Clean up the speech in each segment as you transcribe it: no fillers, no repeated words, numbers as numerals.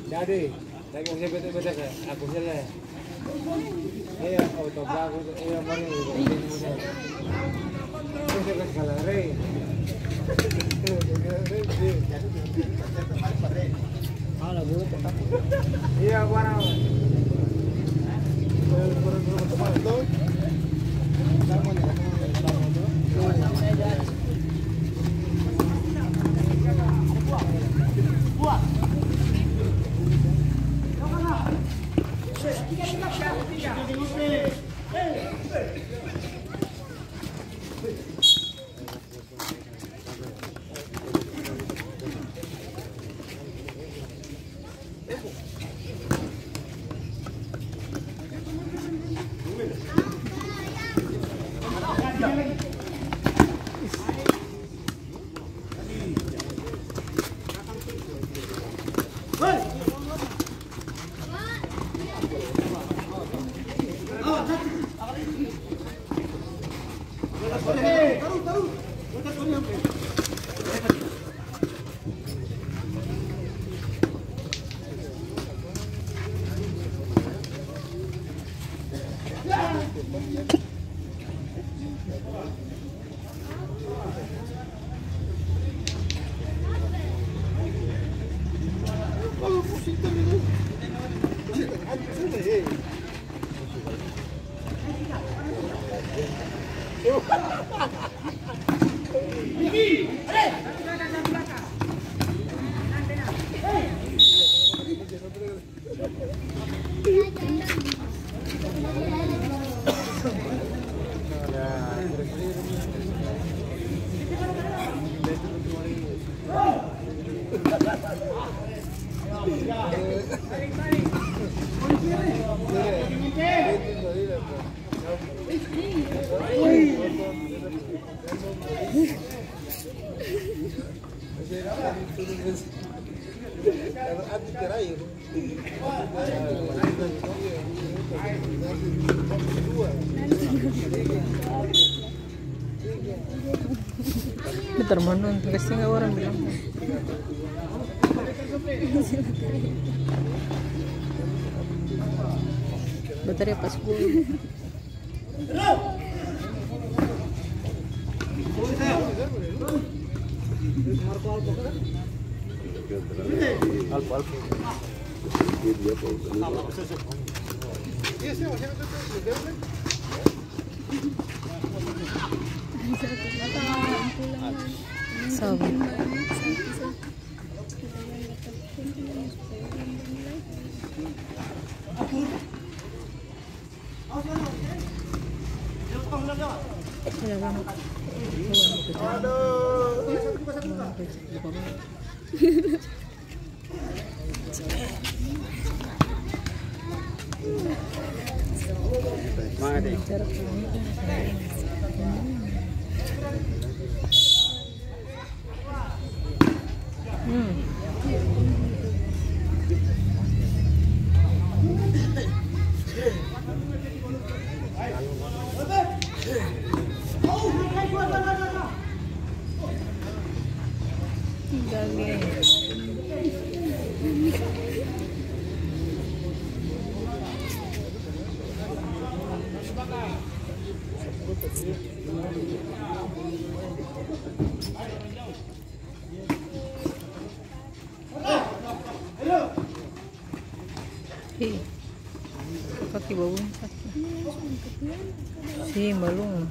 Jadi, lagi usah betul-betul ya. Aku salah. Iya, auto bagus. Iya, mari. Kita ke galare. Halo, Bu. Iya, warna. Termonon, kasih nggak orang bilang. Baterai pas gue. Sabi. lagi. Hei, kaki baunya sakit. Si balung.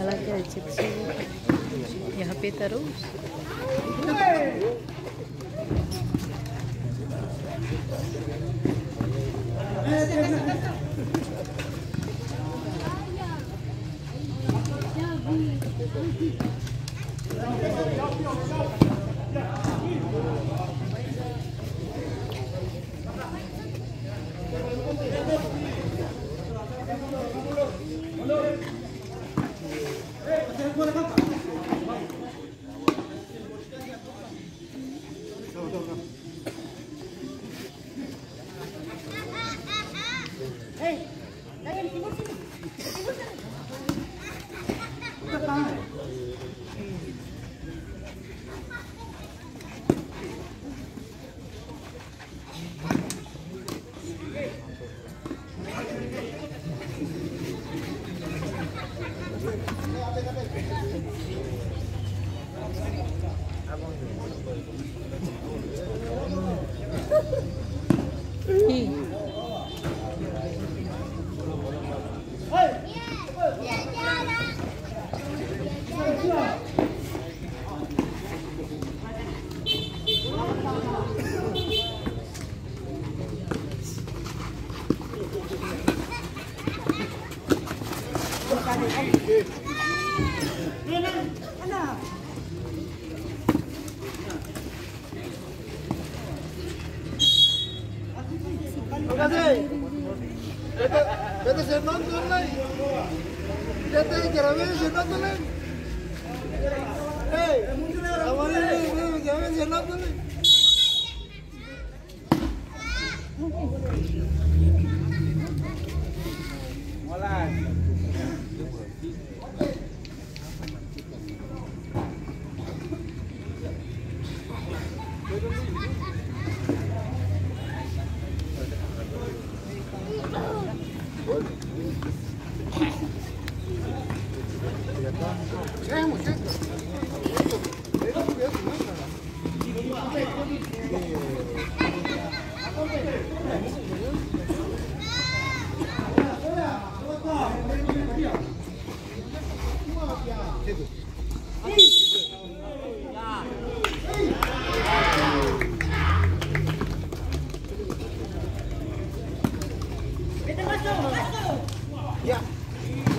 Lagi ada chips ya, HP terus. Vete se nonton lagi. Vete grabé se nonton lagi. Hey, awalnya grabé se nonton lagi. Mulai.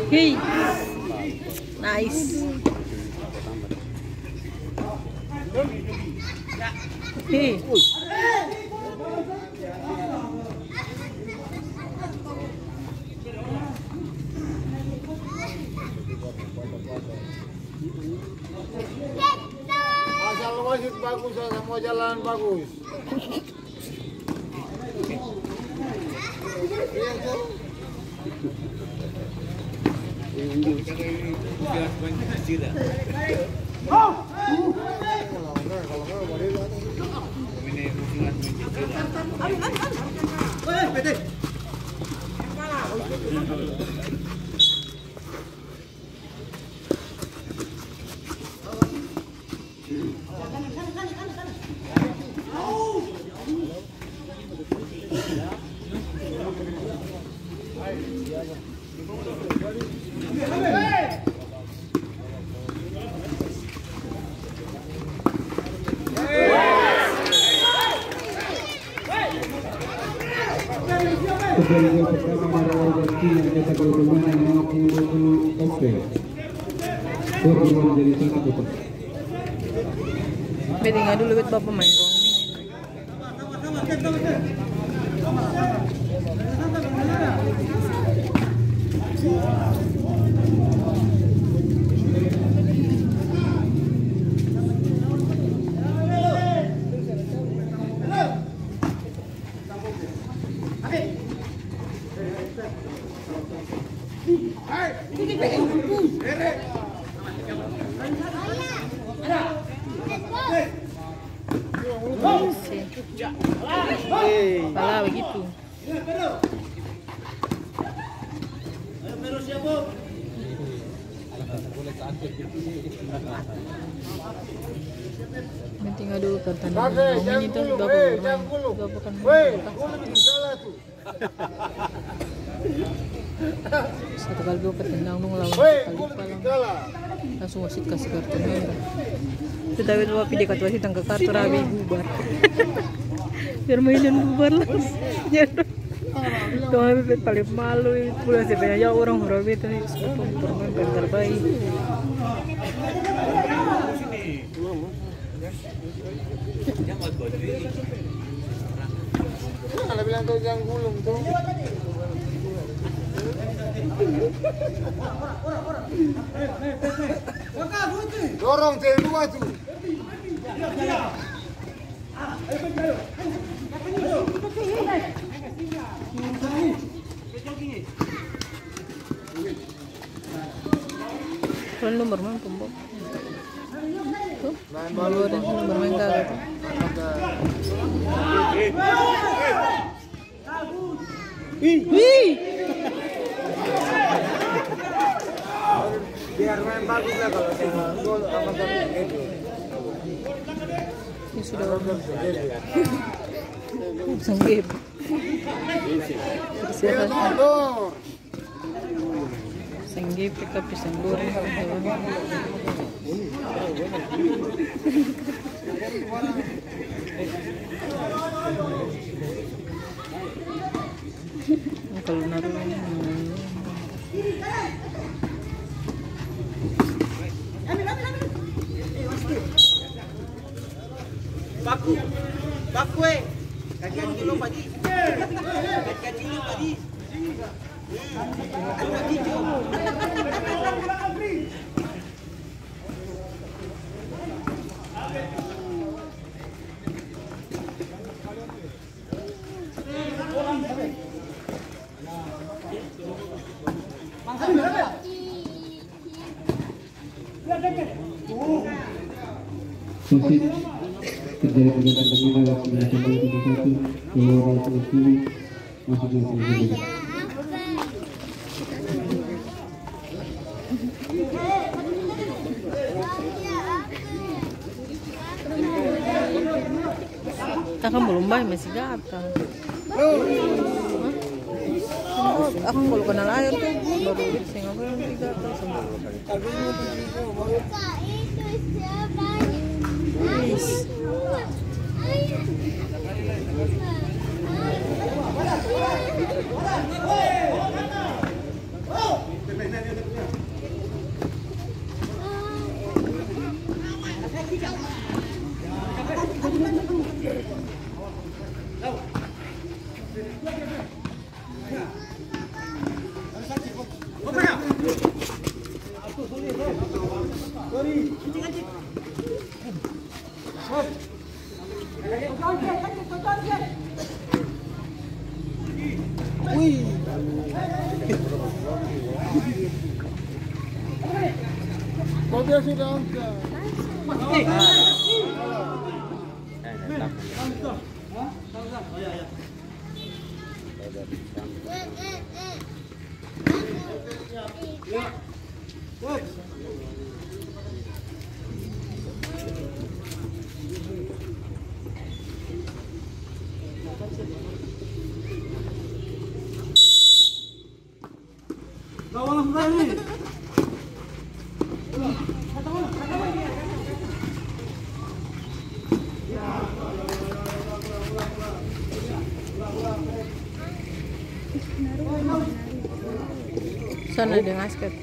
Hey, nice. Hey. Asal wasit bagus, semua jalan bagus. Pertama pada Argentina, kita keluar yang 50 SP. Bet tinggal dulu bet bapak main dong. Pala begitu. Tinggal dulu pertandingan itu satu kali dua pertandingan lawan langsung wasit kasih kartu merah. Kita dua video dekat wasit tangga kartu rabi bubar. Biar mainan bubar langsung. Tuh bebek paling malu itu pulang sebenarnya orang rabi itu pemain terbaik. Kalau bilang tuh jangan gulung tuh. Dorong dua tuh. Kalau lu bermain pembok. Tuh, malu ada yang bermain kagak tuh. Wih. Biar main bagus lah kalau gol sama itu. Ini sudah senggip. Senggip kita pisang goreng. Kalau naruh baku kajian kilo padi kajian kilo padi terjadi pergerakan waktu yang sampai 31 masuk ke Kakak belum bayar masih gatal. Aku kalau kenal air tuh baru bisa ngapain nanti gatal sama. Mobil sudah angkat. Sana ada ngasket.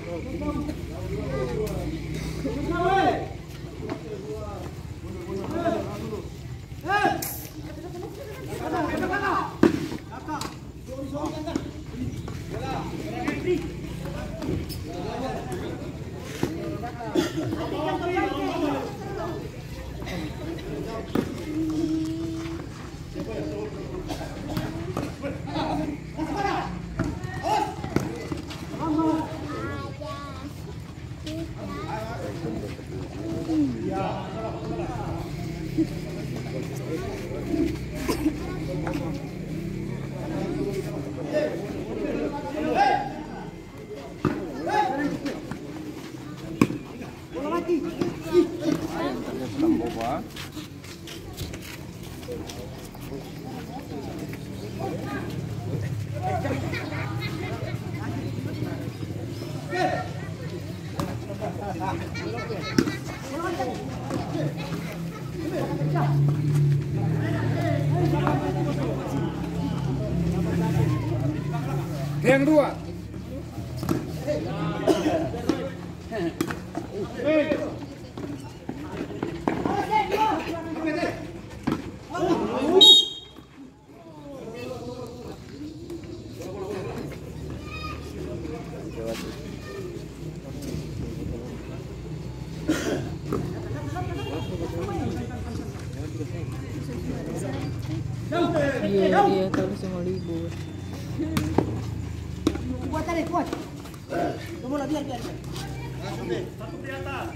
Yang dua. Iya, dia tahu semua libur. Kuat. Kamu lah biar. Satu di atas.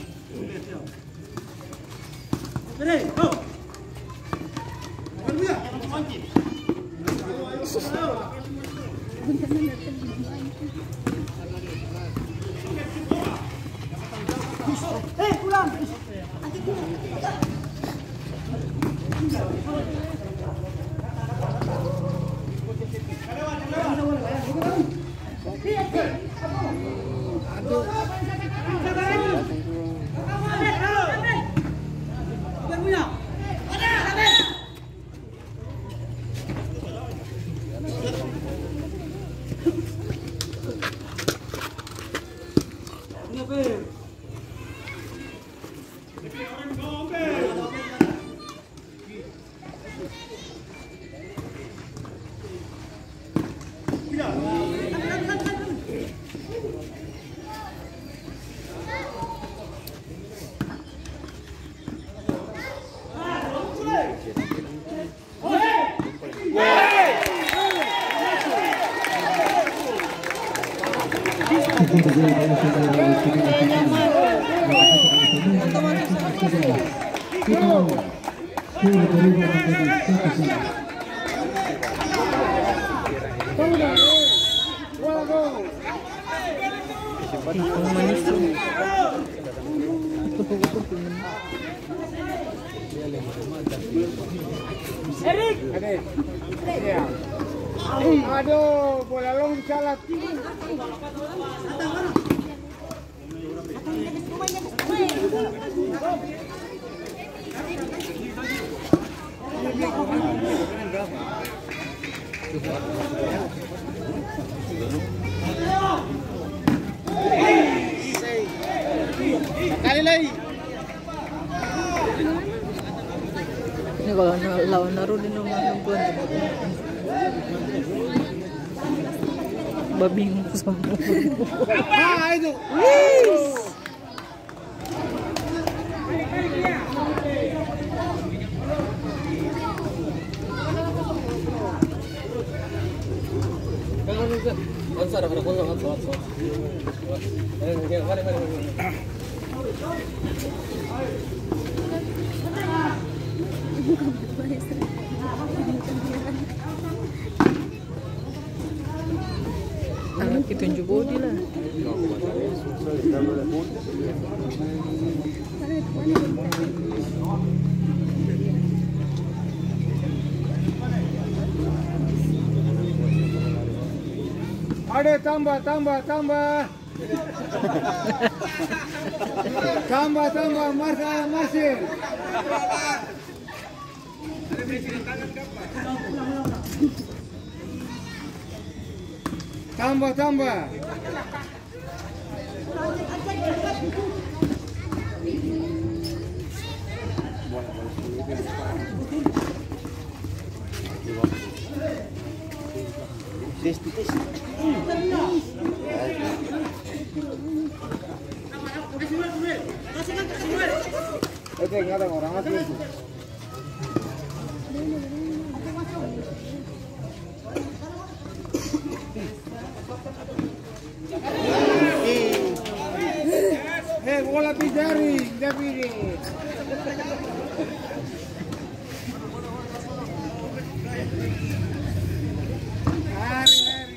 Beri, go. Jangan mancing. Pulang. Manis tuh. Erik. Iya. Aduh, bola long salah. Kali lagi. Ini kalau lawan Narudin nomor 60 babing semua. Ah, itu. Anak ditunjuk body lah. Ada tambah. Tambah, Marcel. Tambah. Oke, nggak ada orang aku itu. Bola pijaring, David. Hari-hari.